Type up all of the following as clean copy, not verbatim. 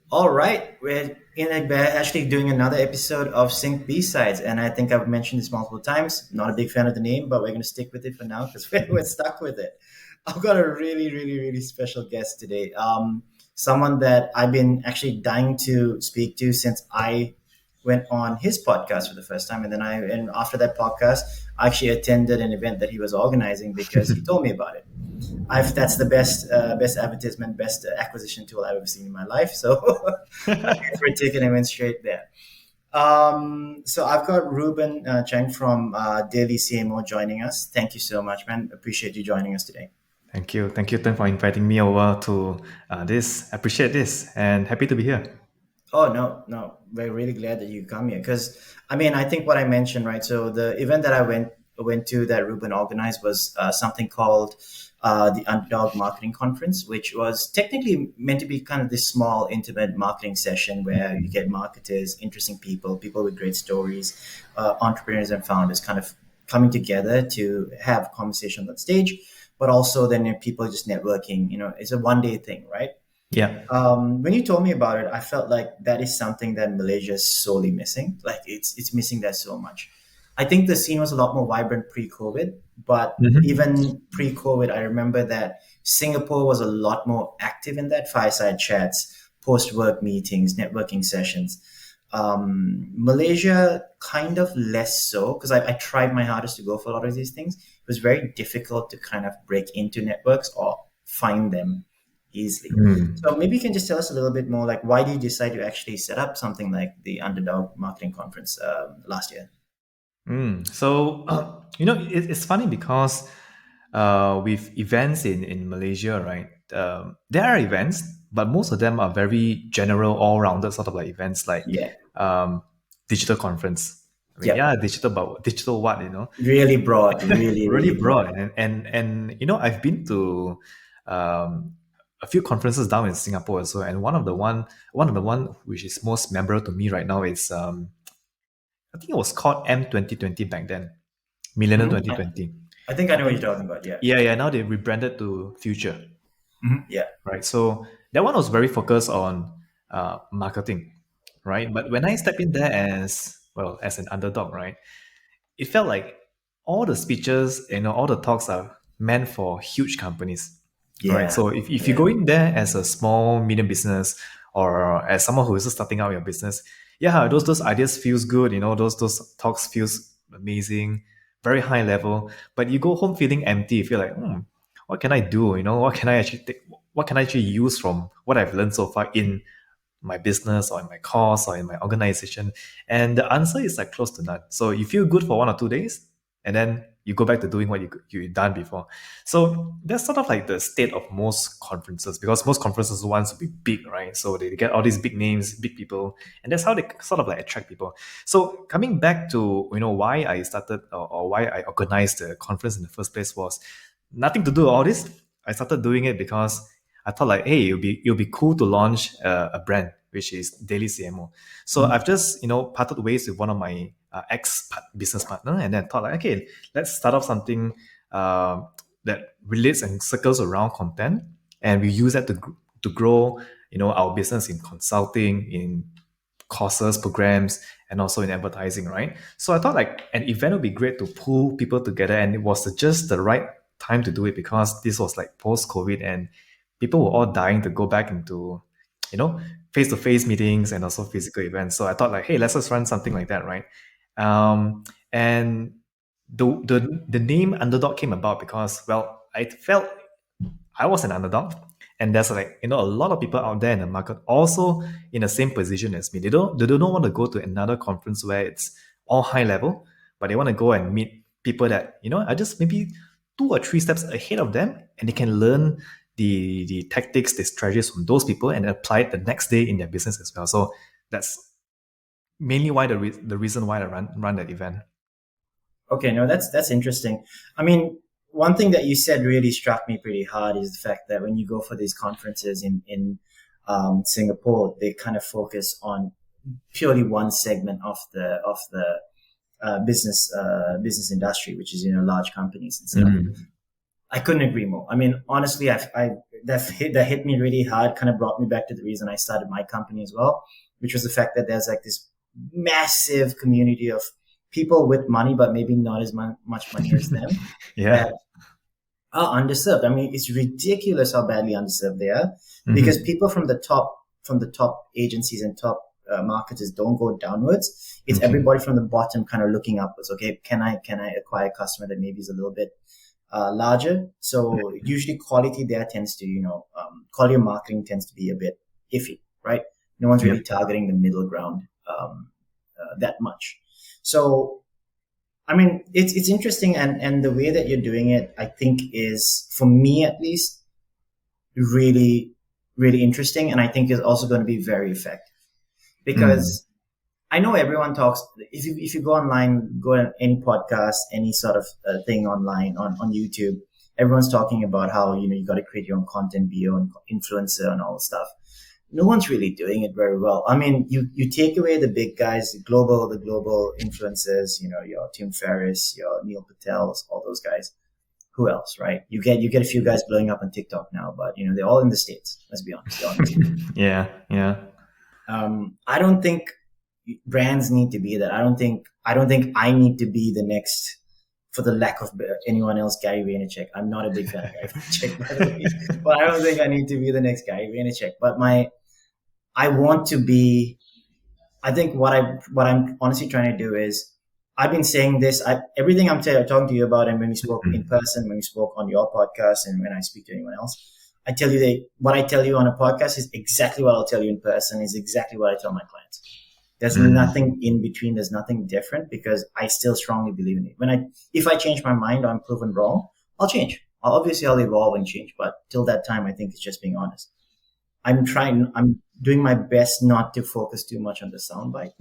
All right, we're actually doing another episode of Sync B-Sides, and I think I've mentioned this multiple times. Not a big fan of the name, but we're going to stick with it for now because we're stuck with it. I've got a really, really, really special guest today. Someone that I've been actually dying to speak to since I went on his podcast for the first time, and after that podcast, I actually attended an event that he was organizing because he told me about it. That's the best advertisement, best acquisition tool I've ever seen in my life. So I paid for a ticket and went straight there. So I've got Reuben Ch'ng from Daily CMO joining us. Thank you so much, man. Appreciate you joining us today. Thank you. Thank you, Tim, for inviting me over to this. Appreciate this and happy to be here. Oh no, no, we're really glad that you come here because I mean I think what I mentioned, right? So the event that I went to that Ruben organized was something called the Underdog Marketing Conference, which was technically meant to be kind of this small, intimate marketing session where you get marketers, interesting people with great stories, entrepreneurs and founders, kind of coming together to have conversation on that stage, but also then people just networking. It's a 1 day thing, right? Yeah. When you told me about it, I felt like that is something that Malaysia is sorely missing. Like it's missing that so much. I think the scene was a lot more vibrant pre-COVID, but Mhm. even pre-COVID, I remember that Singapore was a lot more active in that fireside chats, post-work meetings, networking sessions. Malaysia kind of less so because I tried my hardest to go for a lot of these things. It was very difficult to kind of break into networks or find them easily. Mm. So maybe you can just tell us a little bit more, like why did you decide to actually set up something like the Underdog Marketing Conference last year? So, it's funny because with events in Malaysia, right? There are events, but most of them are very general, all-rounded sort of like events like Yeah, um, digital conference. I mean, yep, yeah, digital, but digital what? really broad, really, Really really broad. broad. And I've been to um, a few conferences down in Singapore as well. And one of the one which is most memorable to me right now is I think it was called M2020 back then, Millennium Mhm. 2020. I think I know what you're And talking about. Yeah. yeah, now they rebranded to Future, Yeah. right? So that one was very focused on marketing, right? But when I stepped in there as an underdog, right, it felt like all the speeches, all the talks are meant for huge companies, right? Yeah. So if you Yeah. go in there as a small, medium business or as someone who is just starting out your business, yeah, those ideas feels good, those talks feels amazing, very high level. But you go home feeling empty. You feel like, what can I do? What can I actually take? What can I actually use from what I've learned so far in my business or in my course or in my organization? And the answer is like close to none. So you feel good for 1 or 2 days, and then you go back to doing what you've done before. So that's sort of like the state of most conferences, because most conferences want to be big, right? So they get all these big names, big people, and that's how they sort of like attract people. So coming back to why I started, or why I organized the conference in the first place, was nothing to do with all this. I started doing it because I thought like, hey, it'll be cool to launch a brand, which is Daily CMO. So Mhm. I've just parted ways with one of my ex business partner, and then thought like, okay, let's start off something uh, that relates and circles around content, and we use that to grow our business in consulting, in courses, programs, and also in advertising, right? So I thought like an event would be great to pull people together, and it was just the right time to do it because this was like post COVID, and people were all dying to go back into, you know, face to face meetings and also physical events. So I thought like, hey, let's just run something like that, right? And the name Underdog came about because, well, I felt I was an underdog. And there's like, a lot of people out there in the market also in the same position as me. They don't want to go to another conference where it's all high level, but they want to go and meet people that, are just maybe 2 or 3 steps ahead of them, and they can learn the tactics, the strategies from those people and apply it the next day in their business as well. So that's mainly why the reason why I run that event. Okay. No, that's interesting. I mean, one thing that you said really struck me pretty hard is the fact that when you go for these conferences in Singapore, they kind of focus on purely one segment of the business industry, which is large companies instead of. Mm. I couldn't agree more. I mean, honestly, I that hit me really hard, kind of brought me back to the reason I started my company as well, which was the fact that there's like this massive community of people with money, but maybe not as much money as them, Yeah. that are underserved. I mean, it's ridiculous how badly underserved they are, because Mm-hmm. people from the top agencies and top marketers don't go downwards. It's Okay. everybody from the bottom kind of looking upwards. Okay, can I acquire a customer that maybe is a little bit larger? So usually quality there tends to, quality of marketing tends to be a bit iffy, right? No one's Yep. really targeting the middle ground that much. So I mean, it's interesting, and the way that you're doing it, I think, is, for me at least, really really interesting, and I think is also going to be very effective, Mm. because I know everyone talks. If you go online, go on any podcast, any sort of thing online on YouTube, everyone's talking about how you got to create your own content, be your own influencer, and all this stuff. No one's really doing it very well. I mean, you take away the big guys, the global influencers, your Tim Ferriss, your Neil Patels, all those guys. Who else, right? You get a few guys blowing up on TikTok now, but they're all in the States. Let's be honest, they're all in the States. Yeah. Yeah. I don't think brands need to be that. I don't think I need to be the next, for the lack of anyone else, Gary Vaynerchuk. I'm not a big fan of Gary Vaynerchuk, by the way, but I don't think I need to be the next Gary Vaynerchuk. But I want to be. I think what I'm honestly trying to do is, I've been saying this. Everything I'm talking to you about, and when we spoke in Mm. person, when we spoke on your podcast, and when I speak to anyone else, I tell you that what I tell you on a podcast is exactly what I'll tell you in person. Is exactly what I tell my clients. There's Mm. nothing in between. There's nothing different, because I still strongly believe in it. If I change my mind or I'm proven wrong, I'll change. I'll evolve and change. But till that time, I think it's just being honest. I'm doing my best not to focus too much on the soundbite.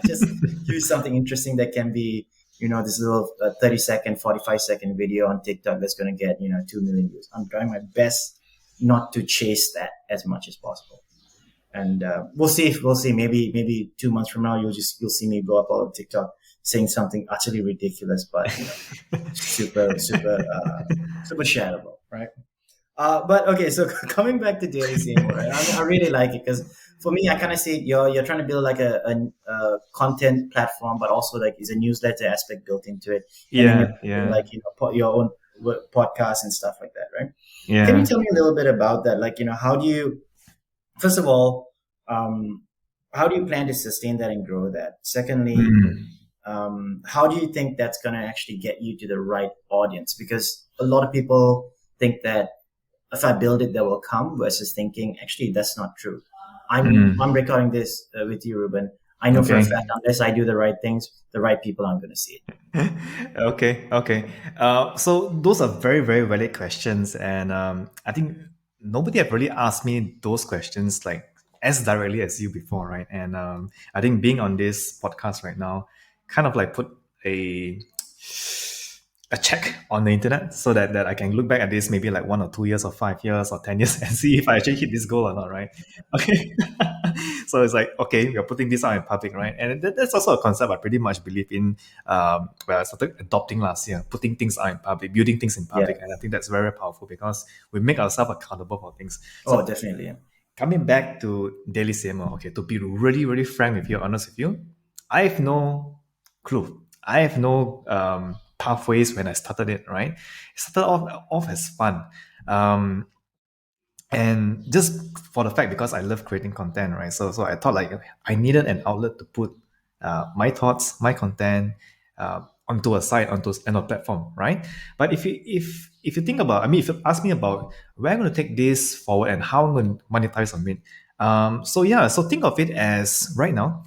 Just use something interesting that can be, this little 30-second, 45-second video on TikTok that's going to get, 2 million views. I'm trying my best not to chase that as much as possible. And we'll see. Maybe 2 months from now, you'll see me blow up all over TikTok saying something utterly ridiculous, but super, super, super shareable, right? But okay, so coming back to Daily CMO, right? I really like it, because for me, I kind of see it, you're trying to build like a content platform, but also like is a newsletter aspect built into it, and then you're Yeah. building Yeah. like your own podcast and stuff like that, right? Can you Yeah. tell me a little bit about that? Like, how do you, first of all, um, how do you plan to sustain that and grow that? Secondly, Mm. how do you think that's going to actually get you to the right audience? Because a lot of people think that if I build it, they will come, versus thinking, actually, that's not true. I'm Mm. recording this with you, Ruben. I know for a Okay. fact, unless I do the right things, the right people aren't going to see it. Okay, okay. So those are very, very valid questions, and I think nobody have really asked me those questions like as directly as you before, right? And I think being on this podcast right now, kind of like put a a check on the internet so that I can look back at this maybe like 1 or 2 years or 5 years or 10 years and see if I actually hit this goal or not, right? Okay. So it's like, okay, we're putting this out in public, right? And that's also a concept I pretty much believe in. Where I started adopting last year, putting things out in public, building things in Yeah. public. And I think that's very powerful because we make ourselves accountable for things. Oh, So definitely. Yeah. coming back to Daily CMO, okay, to be really, really frank with you, honest with you, I have no clue. I have no pathways when I started it, right? It started off as fun. Um, and just for the fact because I love creating content, right? So I thought like I needed an outlet to put my thoughts, my content onto a site, onto a platform, right? But if you think about, I mean, if you ask me about where I'm going to take this forward and how I'm going to monetize on it, so think of it as right now,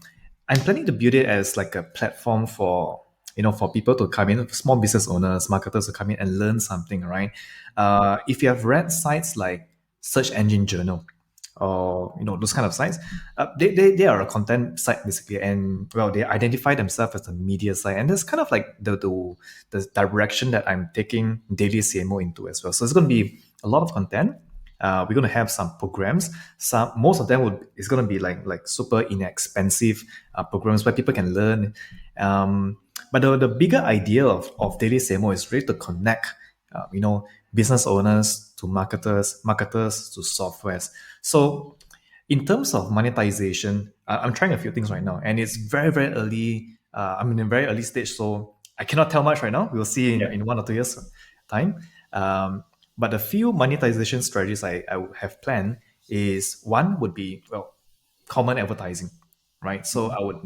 I'm planning to build it as like a platform for for people to come in, small business owners, marketers to come in and learn something, right? If you have read sites like Search Engine Journal or those kind of sites, they are a content site basically, and well they identify themselves as a media site, and that's kind of like the direction that I'm taking Daily CMO into as well. So it's going to be a lot of content. We're going to have some programs. Some most of them is going to be like super inexpensive programs where people can learn. But the bigger idea of Daily CMO is really to connect, business owners to marketers, marketers to softwares. So in terms of monetization, I'm trying a few things right now, and it's very, very early. I'm in a very early stage, so I cannot tell much right now. We'll see Yeah. in 1 or 2 years time. But a few monetization strategies I have planned is one would be, well, common advertising, right? So I would,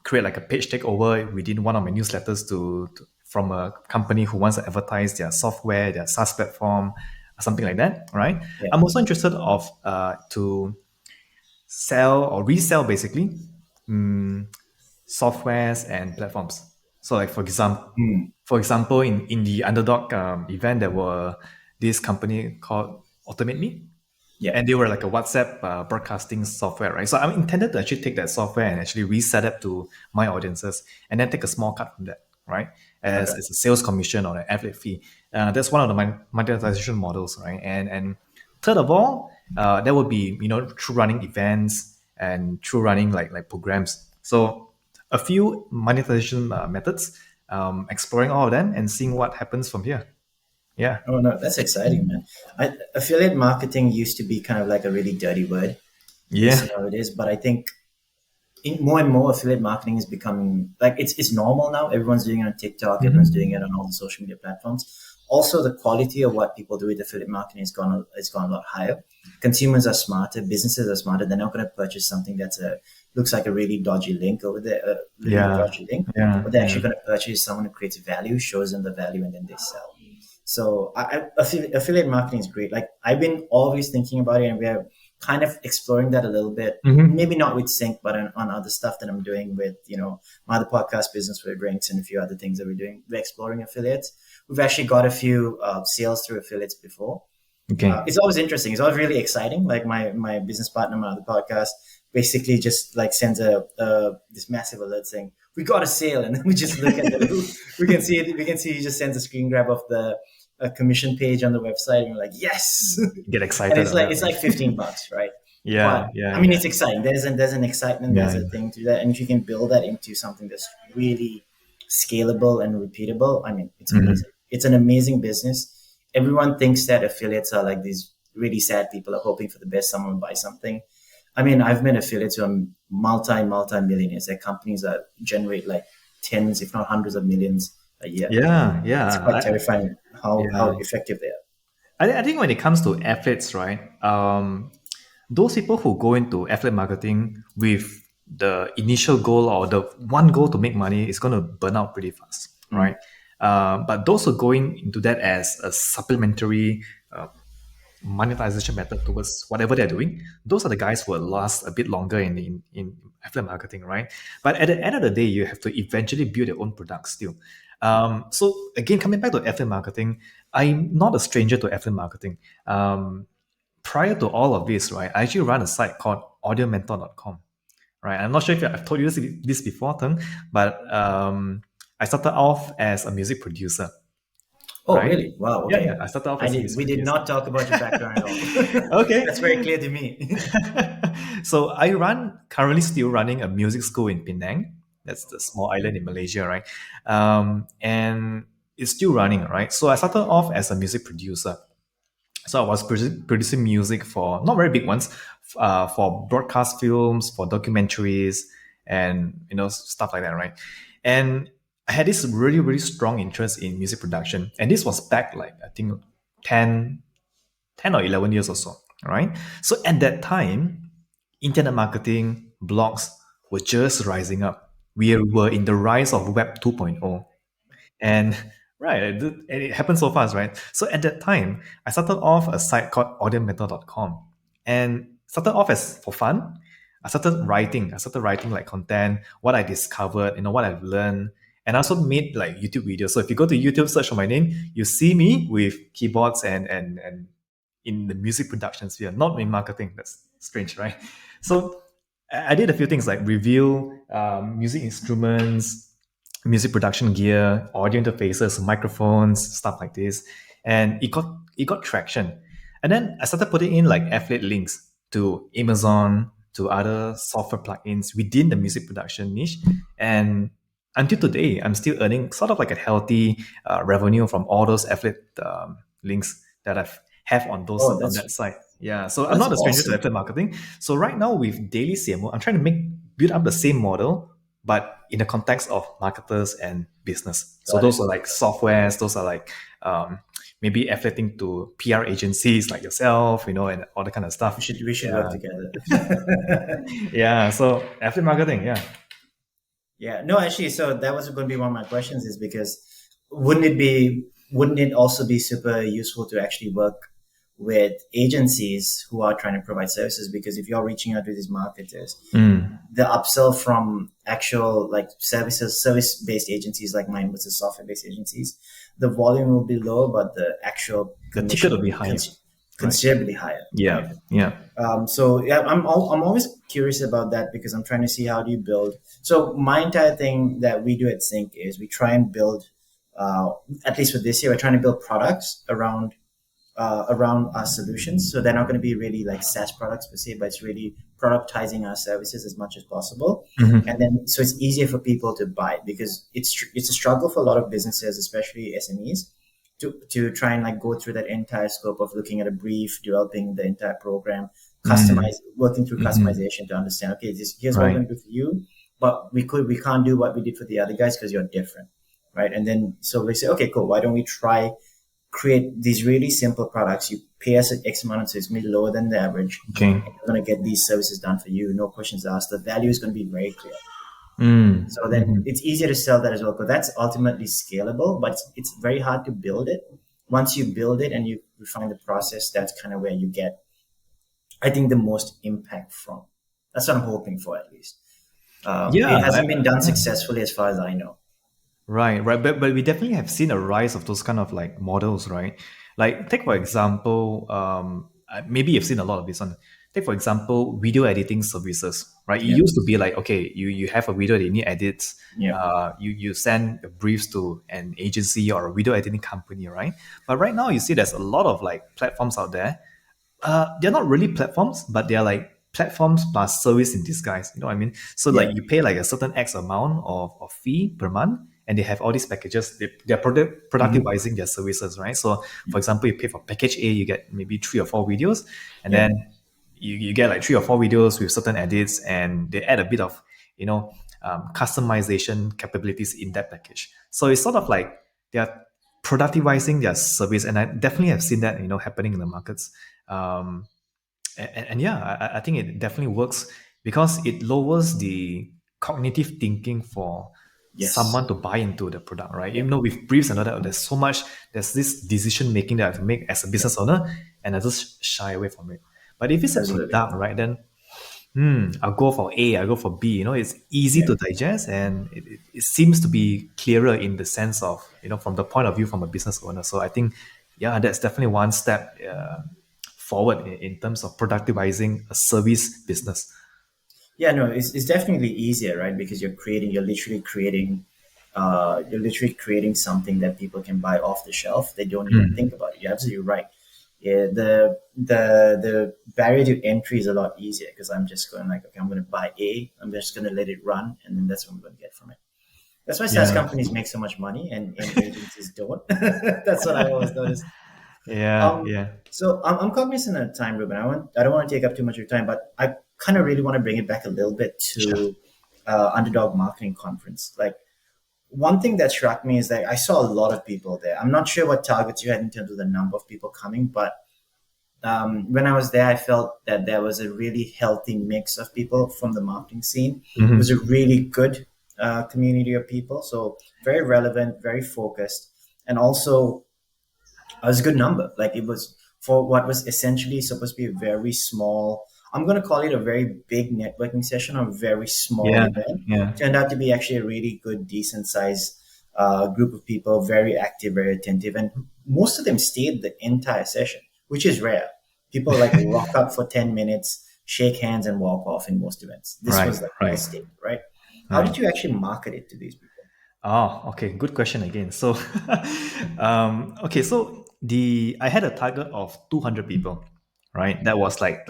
create like a page takeover within one of my newsletters from a company who wants to advertise their software, their SaaS platform, something like that, right? Yeah. I'm also interested of to sell or resell basically softwares and platforms. So, like Mm. for example, in the underdog event, there were this company called Automate Me, Yeah. and they were like a WhatsApp broadcasting software, right? So I'm intended to actually take that software and actually reset it to my audiences, and then take a small cut from that, right? Okay. As a sales commission or an affiliate fee. That's one of the monetization models, right? And third of all, that would be through running events and through running like programs. So a few monetization methods, exploring all of them and seeing what happens from here. Yeah, Oh no, that's exciting, man. Affiliate marketing used to be kind of like a really dirty word. yeah. Still how it is, but I think more and more affiliate marketing is becoming like it's normal now. Everyone's doing it on TikTok. Everyone's doing it on all the social media platforms. Also, the quality of what people do with affiliate marketing has gone a lot higher. Consumers are smarter. Businesses are smarter. They're not going to purchase something looks like a really dodgy link over there, really Yeah, dodgy link. yeah, But they're yeah. actually going to purchase someone who creates value, shows them the value, and then they sell. So affiliate marketing is great. Like I've been always thinking about it, and we're kind of exploring that a little bit. Hmm. Maybe not with Sync, but on other stuff that I'm doing with my other podcast, Business with Drinks, and a few other things that we're doing. We're exploring affiliates. We've actually got a few sales through affiliates before. Okay. It's always interesting. It's always really exciting. Like my business partner, my other podcast, basically just like sends this massive alert saying we got a sale, and then we just look at the we can see it. We can see he just sends a screen grab of the commission page on the website, and we're like yes, Get and excited it's on like that, it's like right? $15, right? Yeah, But yeah, I mean, yeah, it's exciting. There's an excitement. yeah, There's a thing to that, and if you can build that into something that's really scalable and repeatable, I mean, it's hmm, amazing. It's an amazing business. Everyone thinks that affiliates are like these really sad people are hoping for the best. Someone will buy something. I mean, I've met affiliates who are multi millionaires. Their companies that generate like tens, if not hundreds of millions a year. yeah, It's yeah. quite terrifying how Yeah. effective they are. I think when it comes to athletes, right? Those people who go into affiliate marketing with the initial goal or the one goal to make money is going to burn out pretty fast, right? Mm. But those who are going into that as a supplementary monetization method towards whatever they're doing, those are the guys who will last a bit longer in affiliate marketing, right? But at the end of the day, you have to eventually build your own products still. So again, coming back to affiliate marketing, I'm not a stranger to affiliate marketing. Prior to all of this, right, I actually run a site called audiomentor.com, right? I'm not sure if I've told you this before, Teng, but I started off as a music producer, Oh, right? really? Wow. Yeah, yeah. Okay. I started off I as a did. music We did producer. not talk about your background at all. Okay. That's very clear to me. So I currently still running a music school in Penang. That's the small island in Malaysia, right? And it's still running, right? So I started off as a music producer. So I was producing music for not very big ones, for broadcast films, for documentaries, and stuff like that, right? And I had this really really strong interest in music production, and this was back like I think 10, 10 or 11 years or so, right? So at that time, internet marketing, blogs were just rising up. We were in the rise of Web 2.0. And right, and it happened so fast, right? So at that time, I started off a site called audiomentor.com and started off as for fun. I started writing like content, what I discovered, what I've learned. And I also made like YouTube videos. So if you go to YouTube, search for my name, you see me with keyboards and in the music production sphere, not in marketing. That's strange, right? So I did a few things like review music instruments, music production gear, audio interfaces, microphones, stuff like this, and it got traction. And then I started putting in like affiliate links to Amazon, to other software plugins within the music production niche, and until today, I'm still earning sort of like a healthy revenue from all those affiliate links that I've have on those Oh, on that's that side. Yeah, so I'm that's not a stranger to awesome. affiliate marketing. So right now with Daily CMO, I'm trying to build up the same model, but in the context of marketers and business. So Got it. those are like softwares. Those are like um, maybe affiliating to PR agencies like yourself, and all that kind of stuff. We should work Yeah, together. yeah. So affiliate marketing, yeah. Yeah, no, actually, so that was going to be one of my questions is because wouldn't it also be super useful to actually work with agencies who are trying to provide services? Because if you're reaching out to these marketers, Mm. the upsell from actual like service based agencies like mine versus software based agencies, the volume will be low, but the actual The ticket commission will will be be higher, right? considerably higher, right? Yeah, yeah. So yeah, I'm always curious about that because I'm trying to see how do you build. So my entire thing that we do at Sync is we try and build, uh, at least for this year, we're trying to build products around our solutions. So they're not going to be really like SaaS products per se, but it's really productizing our services as much as possible. And Hmm. then so it's easier for people to buy because it's a struggle for a lot of businesses, especially SMEs, to try and like go through that entire scope of looking at a brief, developing the entire program, Mm. working through Hmm. customization to understand, okay, here's what we're Right. going to do for you, but we can't do what we did for the other guys because you're different, right? And then so we say, okay, cool, why don't we try create these really simple products. You pay us an X amount, so it's maybe lower than the average. Okay. And you're going to get these services done for you, no questions asked. The value is going to be very clear. Mm. So then Hmm. it's easier to sell that as well, because that's ultimately scalable, but it's very hard to build it. Once you build it and you refine the process, that's kind of where you get, I think, the most impact from. That's what I'm hoping for, at least. Yeah. It hasn't been done Yeah. successfully as far as I know. Right, right. But we definitely have seen a rise of those kind of like models, right? Like take for example, maybe you've seen a lot of this one. Take for example, video editing services, right? It Yeah. used to be like, okay, you have a video that you need edits. Yeah. You send briefs to an agency or a video editing company, right? But right now you see there's a lot of like platforms out there. They're not really platforms, but they're like platforms plus service in disguise. You know what I mean? So like Yeah. you pay like a certain X amount of fee per month, and they have all these packages. They're Hmm. productivizing their services, right? So for example, you pay for package A, you get maybe 3 or 4 videos, and Yeah. then you get like 3 or 4 videos with certain edits, and they add a bit of you know customization capabilities in that package. So it's sort of like they're productivizing their service, and I definitely have seen that happening in the markets. Um, and yeah, I think it definitely works because it lowers the cognitive thinking for Yes. someone to buy into the product, right? Yeah. Even though with briefs and all that, there's this decision making that I have to make as a Yeah. business owner, and I just shy away from it. But if it's a Absolutely. product, right, then I'll go for A, I'll go for B. It's easy Yeah. to digest, and it seems to be clearer in the sense of, from the point of view from a business owner. So I think, yeah, that's definitely one step forward in terms of productivizing a service business. Yeah, no, it's definitely easier, right? Because you're literally creating something that people can buy off the shelf. They don't even Mm. think about it. You're absolutely right. Yeah, the barrier to entry is a lot easier because I'm just going like, okay, I'm going to buy A, I'm just going to let it run, and then that's what I'm going to get from it. That's why SaaS Yeah, companies make so much money and agencies don't. That's what I always noticed. yeah, Um, yeah, so I'm cognizant of time, Ruben. I don't want to take up too much of your time, but I kind of really want to bring it back a little bit sure. to Underdog Marketing Conference. Like one thing that struck me is that I saw a lot of people there. I'm not sure what targets you had in terms of the number of people coming, but when I was there, I felt that there was a really healthy mix of people from the marketing scene. It was a Hmm. really good community of people, so very relevant, very focused, and also it was a good number. Like it was for what was essentially supposed to be a very small. I'm going to call it a very big networking session or a very small Yeah, event. yeah, Turned out to be actually a really good, decent size group of people, very active, very attentive, and most of them stayed the entire session, which is rare. People like rock up for 10 minutes, shake hands, and walk off in most events. This right, was like well right, stayed, right? How right. did you actually market it to these people? Oh, okay. Good question again. So, okay. So I had a target of 200 people, right? That was like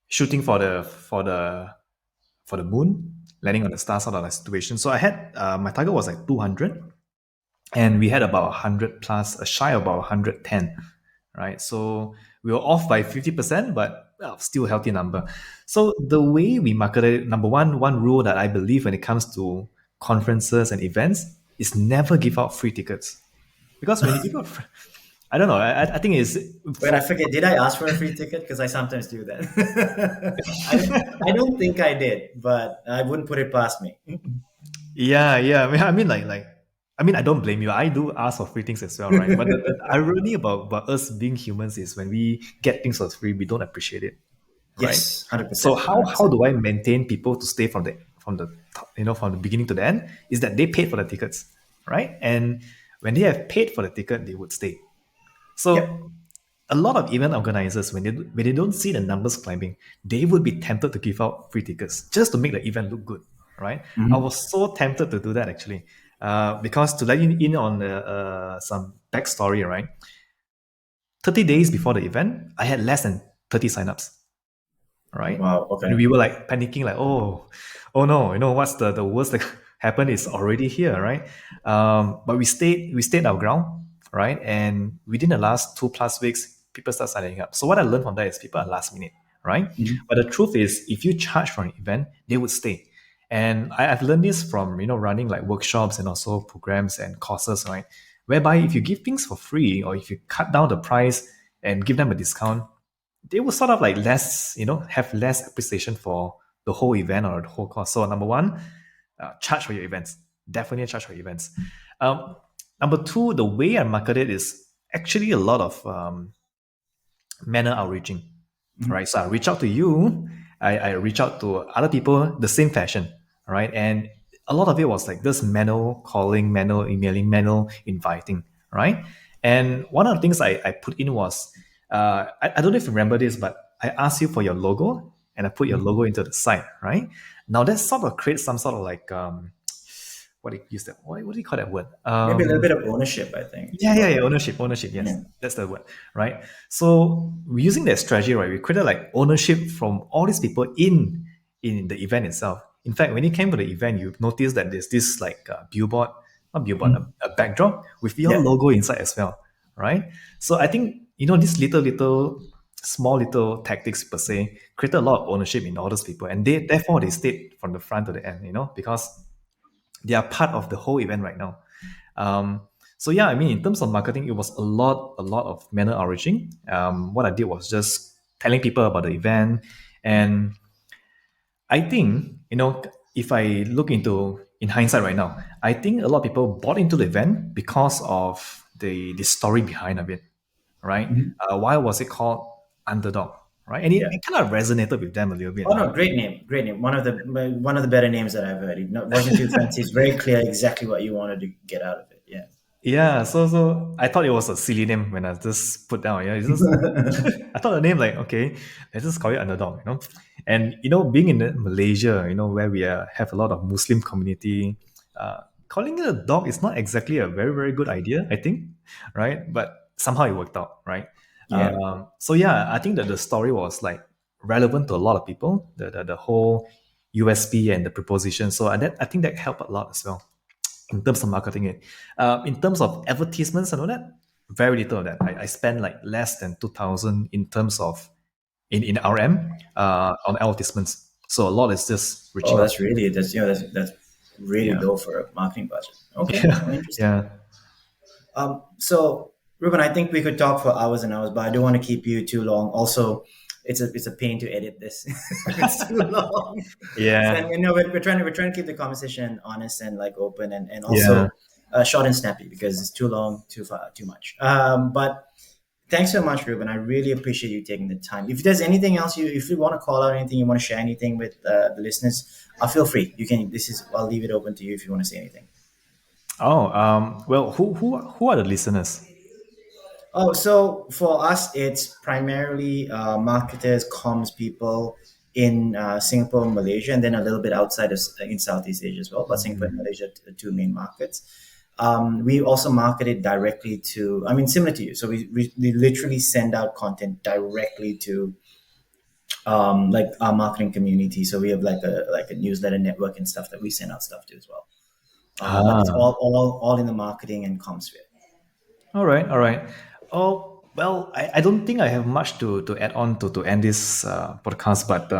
shooting for the moon, landing on the star sort of like situation. So I had my target was like 200, and we had about 100 plus, a shy of about 110, right? So we were off by 50%, but well, still a healthy number. So the way we marketed it, number one rule that I believe when it comes to conferences and events is never give out free tickets. Because when you give out, I don't know, I think it's Wait, I for, forget. Did I ask for a free ticket? Because I sometimes do that. I don't think I did, but I wouldn't put it past me. yeah, yeah. I mean, I don't blame you. I do ask for free things as well, right? But the irony about us being humans is when we get things for free, we don't appreciate it, right? Yes, 100%, So how 100%. do I maintain people to stay from the from the beginning to the end? Is that they paid for the tickets, right? And when they have paid for the ticket, they would stay. Yep. So a lot of event organizers, when they don't see the numbers climbing, they would be tempted to give out free tickets just to make the event look good, right? I Mhm. was so tempted to do that actually, because to let you in on some backstory, right? 30 days before the event, I had less than 30 signups, right? Wow. And Okay. we were like panicking, like, oh no, what's the worst that happened is already here, right? But we stayed our ground, right? And within the last 2 plus weeks, people start signing up. So what I learned from that is people are last minute, right? Mhm. But the truth is, if you charge for an event, they would stay. And I've learned this from running like workshops and also programs and courses, right? Whereby if you give things for free or if you cut down the price and give them a discount, they will sort of like have less appreciation for the whole event or the whole course. So number one, charge for your events. Definitely charge for your events. Um, Number two, the way I market it is actually a lot of manner outreaching, Mhm. right? So I reach out to you, I reach out to other people the same fashion, right? And a lot of it was like this manual calling, manual emailing, manual inviting, right? And one of the things I put in was, I don't know if you remember this, but I asked you for your logo and I put your Mhm. logo into the site, right? Now that sort of creates some sort of like, what do you use that? What do you call that word? Maybe a little bit of ownership, I think, Yeah, yeah, yeah. probably. Ownership. Yes, Yeah. that's the word, right? So using that strategy, right, we created like ownership from all these people in the event itself. In fact, when you came to the event, you notice that there's this like billboard, not billboard, Mhm. a backdrop with your Yeah. logo inside as well, right? So I think these small little tactics per se created a lot of ownership in all those people, and they stayed from the front to the end, because they are part of the whole event right now. Um, so yeah, I mean, in terms of marketing, it was a lot of manner outreaching. What I did was just telling people about the event, and I think if I look into in hindsight right now, I think a lot of people bought into the event because of the story behind of it, right? Mhm. Why was it called Underdog, right? And it, Yeah. it kind of resonated with them a little bit. Oh no, great name, great name. One of the better names that I've heard. It wasn't too fancy. It's very clear exactly what you wanted to get out of it. Yeah. Yeah, so I thought it was a silly name when I just put down. Yeah, it's just I thought the name like okay, let's just call it underdog. And being in Malaysia, where we have a lot of Muslim community, calling it a dog is not exactly a very very good idea, I think, right? But somehow it worked out, right? Yeah. So yeah, I think that the story was like relevant to a lot of people, the whole USP and the proposition. So I think that helped a lot as well in terms of marketing it. In terms of advertisements and all that, very little of that. I spend like less than 2,000 in terms of in RM on advertisements. So a lot is just reaching Oh, out. that's really Yeah, low for a marketing budget. Okay. yeah, Oh, interesting. yeah, So Ruben, I think we could talk for hours and hours, but I don't want to keep you too long. Also, it's a pain to edit this if it's too long. So, and yeah, we're trying to keep the conversation honest and like open and yeah. also short and snappy because it's too long, too far, too much. But thanks so much, Ruben. I really appreciate you taking the time. If there's anything else if you want to call out anything, you want to share anything with the listeners, feel free. You can. I'll leave it open to you if you want to say anything. Oh, well, who are the listeners? Oh, so for us, it's primarily marketers, comms people in Singapore, Malaysia, and then a little bit outside of in Southeast Asia as well. But Singapore and Malaysia, are the two main markets. We also market it directly to, I mean, similar to you. So we literally send out content directly to like our marketing community. So we have like a newsletter network and stuff that we send out stuff to as well. But it's Ah. all in the marketing and comms sphere. All right, all right. Oh, well, I don't think I have much to add on to end this podcast, but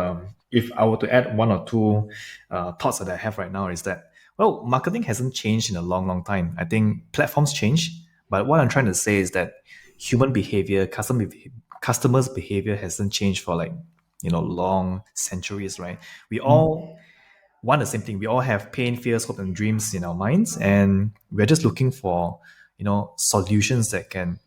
if I were to add one or two thoughts that I have right now is that, well, marketing hasn't changed in a long, long time. I think platforms change, but what I'm trying to say is that human behavior, customers' behavior hasn't changed for like, long centuries, right? We all want the same thing. We all have pain, fears, hope, and dreams in our minds, and we're just looking for solutions that can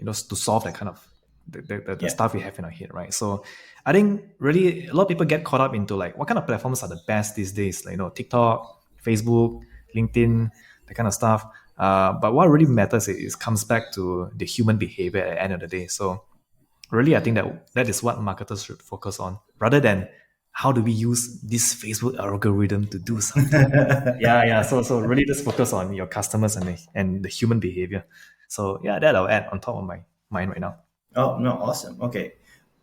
to solve that kind of the Yeah. stuff we have in our head, right? So I think really a lot of people get caught up into like what kind of platforms are the best these days, like TikTok, Facebook, LinkedIn, that kind of stuff. But what really matters is comes back to the human behavior at the end of the day. So really, I think that is what marketers should focus on rather than how do we use this Facebook algorithm to do something. Yeah, yeah. So really just focus on your customers and the human behavior. So yeah, that I'll add on top of my mind right now. Oh, no, awesome. Okay.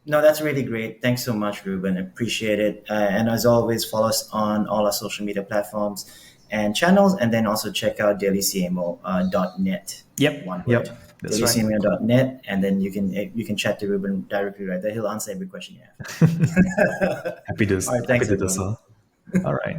No, that's really great. Thanks so much, Ruben. Appreciate it. And as always, follow us on all our social media platforms and channels, and then also check out dailycmo.net. One Yep, word. yep. That's right. dailycmo.net, and then you can chat to Ruben directly right there. He'll answer every question you have. Happy to All right. happy Thanks, to do everyone. so. All right.